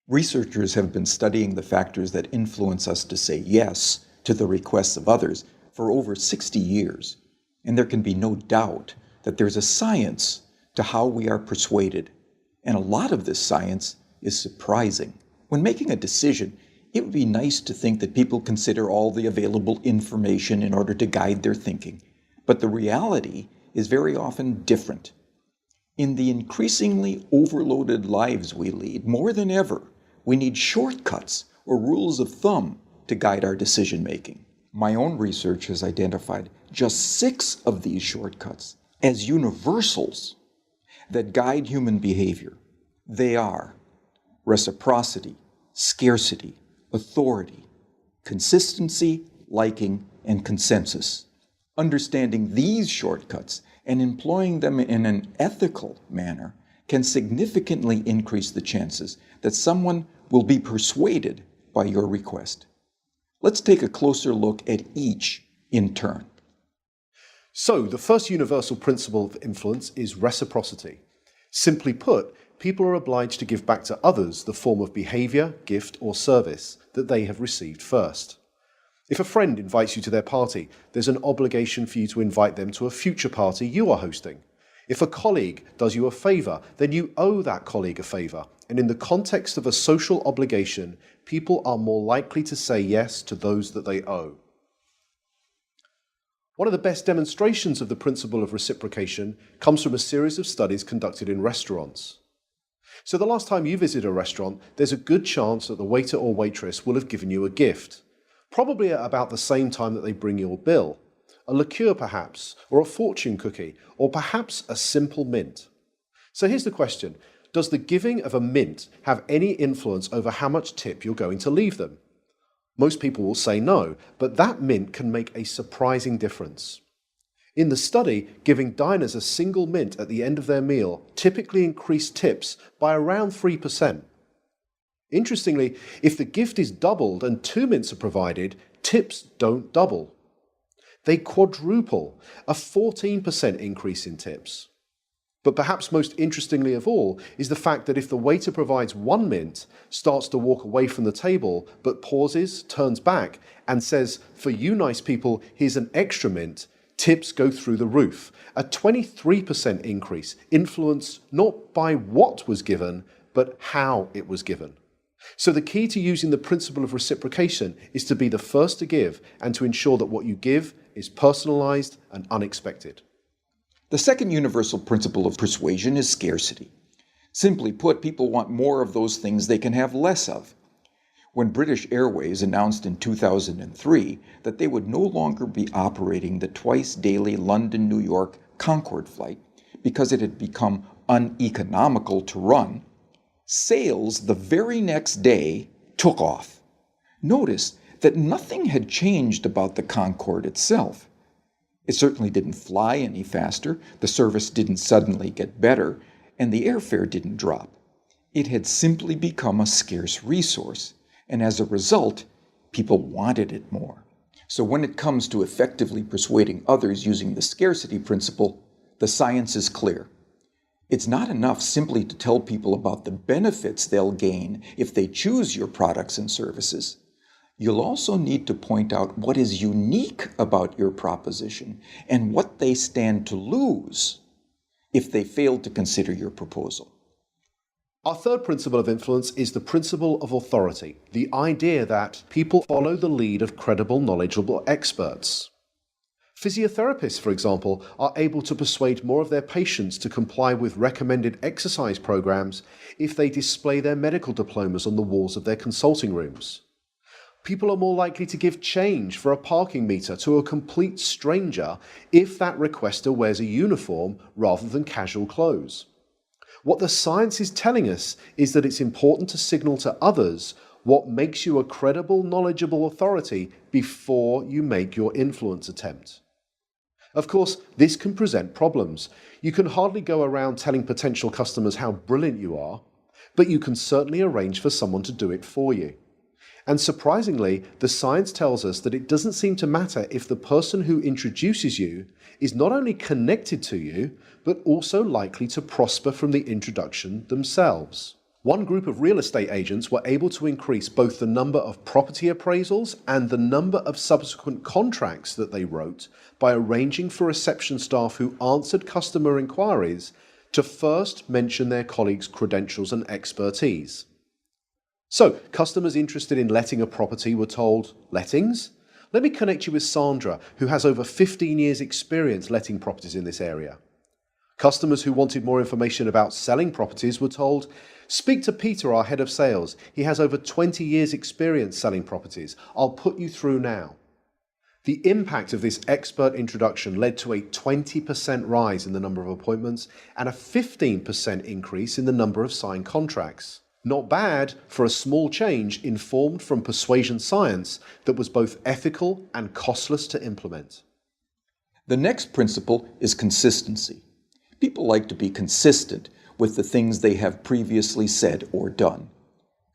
Researchers have been studying the factors that influence us to say yes to the requests of others for over 60 years, and there can be no doubt that there's a science to how we are persuaded, and a lot of this science is surprising. When making a decision, it would be nice to think that people consider all the available information in order to guide their thinking, but the reality is very often different. In the increasingly overloaded lives we lead, more than ever, we need shortcuts or rules of thumb to guide our decision-making. My own research has identified just 6 of these shortcuts as universals that guide human behavior. They are reciprocity, scarcity, authority, consistency, liking, and consensus. Understanding these shortcuts and employing them in an ethical manner can significantly increase the chances that someone will be persuaded by your request. Let's take a closer look at each in turn. So, the first universal principle of influence is reciprocity. Simply put, people are obliged to give back to others the form of behavior, gift, or service that they have received first. If a friend invites you to their party, there's an obligation for you to invite them to a future party you are hosting. If a colleague does you a favor, then you owe that colleague a favor. And in the context of a social obligation, people are more likely to say yes to those that they owe. One of the best demonstrations of the principle of reciprocation comes from a series of studies conducted in restaurants. So the last time you visit a restaurant, there's a good chance that the waiter or waitress will have given you a gift, probably at about the same time that they bring your bill. A liqueur perhaps, or a fortune cookie, or perhaps a simple mint. So here's the question. Does the giving of a mint have any influence over how much tip you're going to leave them? Most people will say no, but that mint can make a surprising difference. In the study, giving diners a single mint at the end of their meal typically increased tips by around 3%. Interestingly, if the gift is doubled and 2 mints are provided, tips don't double. They quadruple, a 14% increase in tips. But perhaps most interestingly of all is the fact that if the waiter provides 1 mint, starts to walk away from the table, but pauses, turns back, and says, "For you nice people, here's an extra mint," tips go through the roof. A 23% increase, influenced not by what was given, but how it was given. So the key to using the principle of reciprocation is to be the first to give and to ensure that what you give is personalized and unexpected. The second universal principle of persuasion is scarcity. Simply put, people want more of those things they can have less of. When British Airways announced in 2003 that they would no longer be operating the twice-daily London-New York Concorde flight because it had become uneconomical to run, sales the very next day took off. Notice that nothing had changed about the Concorde itself. It certainly didn't fly any faster, the service didn't suddenly get better, and the airfare didn't drop. It had simply become a scarce resource, and as a result, people wanted it more. So when it comes to effectively persuading others using the scarcity principle, the science is clear. It's not enough simply to tell people about the benefits they'll gain if they choose your products and services. You'll also need to point out what is unique about your proposition and what they stand to lose if they fail to consider your proposal. Our third principle of influence is the principle of authority, the idea that people follow the lead of credible, knowledgeable experts. Physiotherapists, for example, are able to persuade more of their patients to comply with recommended exercise programs if they display their medical diplomas on the walls of their consulting rooms. People are more likely to give change for a parking meter to a complete stranger if that requester wears a uniform rather than casual clothes. What the science is telling us is that it's important to signal to others what makes you a credible, knowledgeable authority before you make your influence attempt. Of course, this can present problems. You can hardly go around telling potential customers how brilliant you are, but you can certainly arrange for someone to do it for you. And surprisingly, the science tells us that it doesn't seem to matter if the person who introduces you is not only connected to you, but also likely to prosper from the introduction themselves. One group of real estate agents were able to increase both the number of property appraisals and the number of subsequent contracts that they wrote by arranging for reception staff who answered customer inquiries to first mention their colleagues' credentials and expertise. So, customers interested in letting a property were told, "Lettings? Let me connect you with Sandra, who has over 15 years' experience letting properties in this area." Customers who wanted more information about selling properties were told, "Speak to Peter, our head of sales. He has over 20 years' experience selling properties. I'll put you through now." The impact of this expert introduction led to a 20% rise in the number of appointments and a 15% increase in the number of signed contracts. Not bad for a small change informed from persuasion science that was both ethical and costless to implement. The next principle is consistency. People like to be consistent with the things they have previously said or done.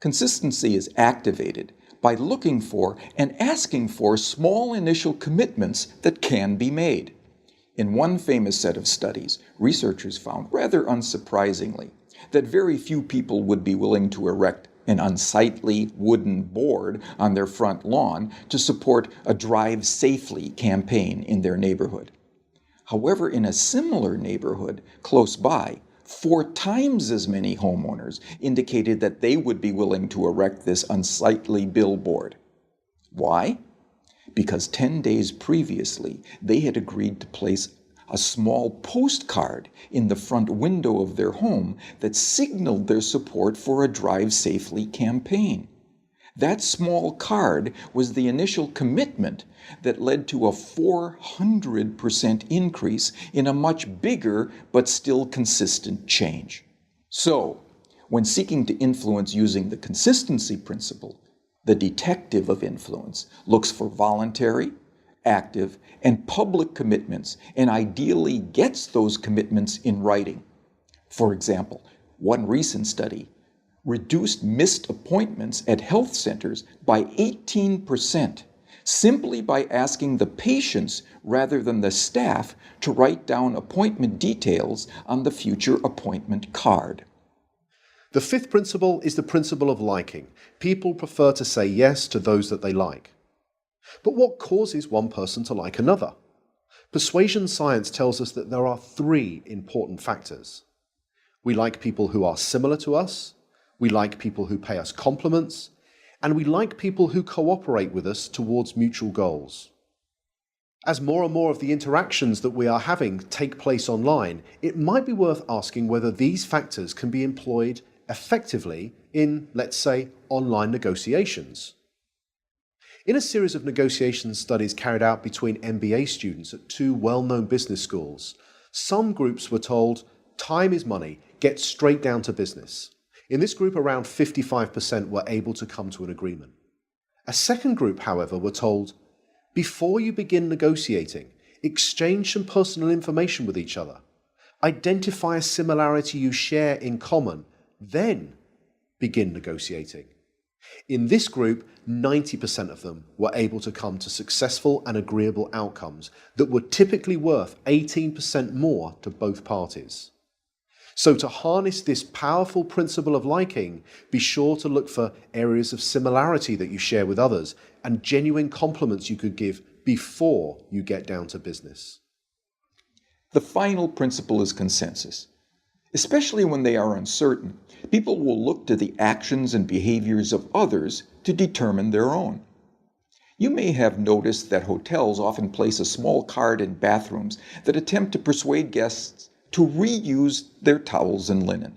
Consistency is activated by looking for and asking for small initial commitments that can be made. In one famous set of studies, researchers found, rather unsurprisingly, that very few people would be willing to erect an unsightly wooden board on their front lawn to support a Drive Safely campaign in their neighborhood. However, in a similar neighborhood close by, 4 times as many homeowners indicated that they would be willing to erect this unsightly billboard. Why? Because 10 days previously, they had agreed to place a small postcard in the front window of their home that signaled their support for a Drive Safely campaign. That small card was the initial commitment that led to a 400% increase in a much bigger but still consistent change. So, when seeking to influence using the consistency principle, the detective of influence looks for voluntary, active, and public commitments and ideally gets those commitments in writing. For example, one recent study reduced missed appointments at health centers by 18%, simply by asking the patients rather than the staff to write down appointment details on the future appointment card. The fifth principle is the principle of liking. People prefer to say yes to those that they like. But what causes one person to like another? Persuasion science tells us that there are 3 important factors. We like people who are similar to us, we like people who pay us compliments, and we like people who cooperate with us towards mutual goals. As more and more of the interactions that we are having take place online, it might be worth asking whether these factors can be employed effectively in, let's say, online negotiations. In a series of negotiation studies carried out between MBA students at 2 well-known business schools, some groups were told, "Time is money, get straight down to business." In this group, around 55% were able to come to an agreement. A second group, however, were told, "Before you begin negotiating, exchange some personal information with each other. Identify a similarity you share in common, then begin negotiating." In this group, 90% of them were able to come to successful and agreeable outcomes that were typically worth 18% more to both parties. So to harness this powerful principle of liking, be sure to look for areas of similarity that you share with others and genuine compliments you could give before you get down to business. The final principle is consensus. Especially when they are uncertain, people will look to the actions and behaviors of others to determine their own. You may have noticed that hotels often place a small card in bathrooms that attempt to persuade guests to reuse their towels and linen.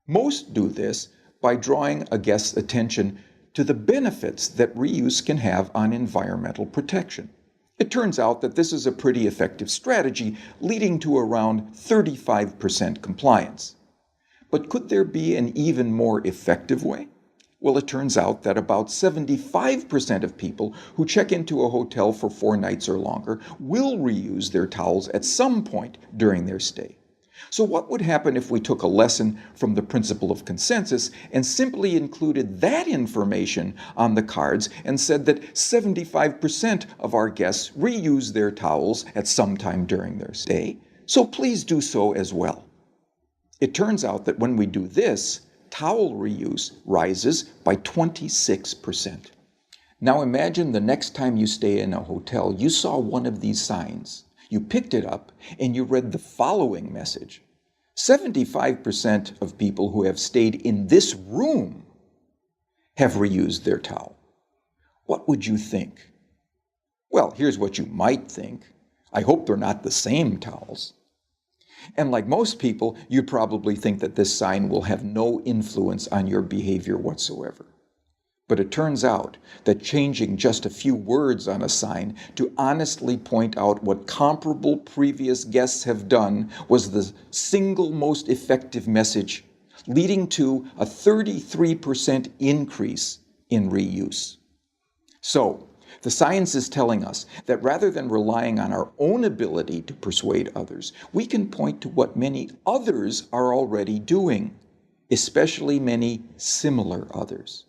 Most do this by drawing a guest's attention to the benefits that reuse can have on environmental protection. It turns out that this is a pretty effective strategy, leading to around 35% compliance. But could there be an even more effective way? Well, it turns out that about 75% of people who check into a hotel for 4 nights or longer will reuse their towels at some point during their stay. So what would happen if we took a lesson from the principle of consensus and simply included that information on the cards and said that 75% of our guests reuse their towels at some time during their stay, so please do so as well. It turns out that when we do this, towel reuse rises by 26%. Now imagine the next time you stay in a hotel, you saw one of these signs. You picked it up and you read the following message. 75% of people who have stayed in this room have reused their towel. What would you think? Well, here's what you might think. I hope they're not the same towels. And like most people, you probably think that this sign will have no influence on your behavior whatsoever. But it turns out that changing just a few words on a sign to honestly point out what comparable previous guests have done was the single most effective message, leading to a 33% increase in reuse. So, the science is telling us that rather than relying on our own ability to persuade others, we can point to what many others are already doing, especially many similar others.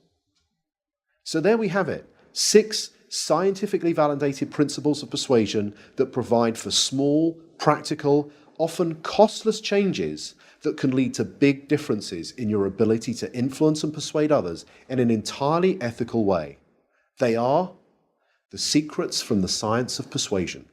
So there we have it, 6 scientifically validated principles of persuasion that provide for small, practical, often costless changes that can lead to big differences in your ability to influence and persuade others in an entirely ethical way. They are the secrets from the science of persuasion.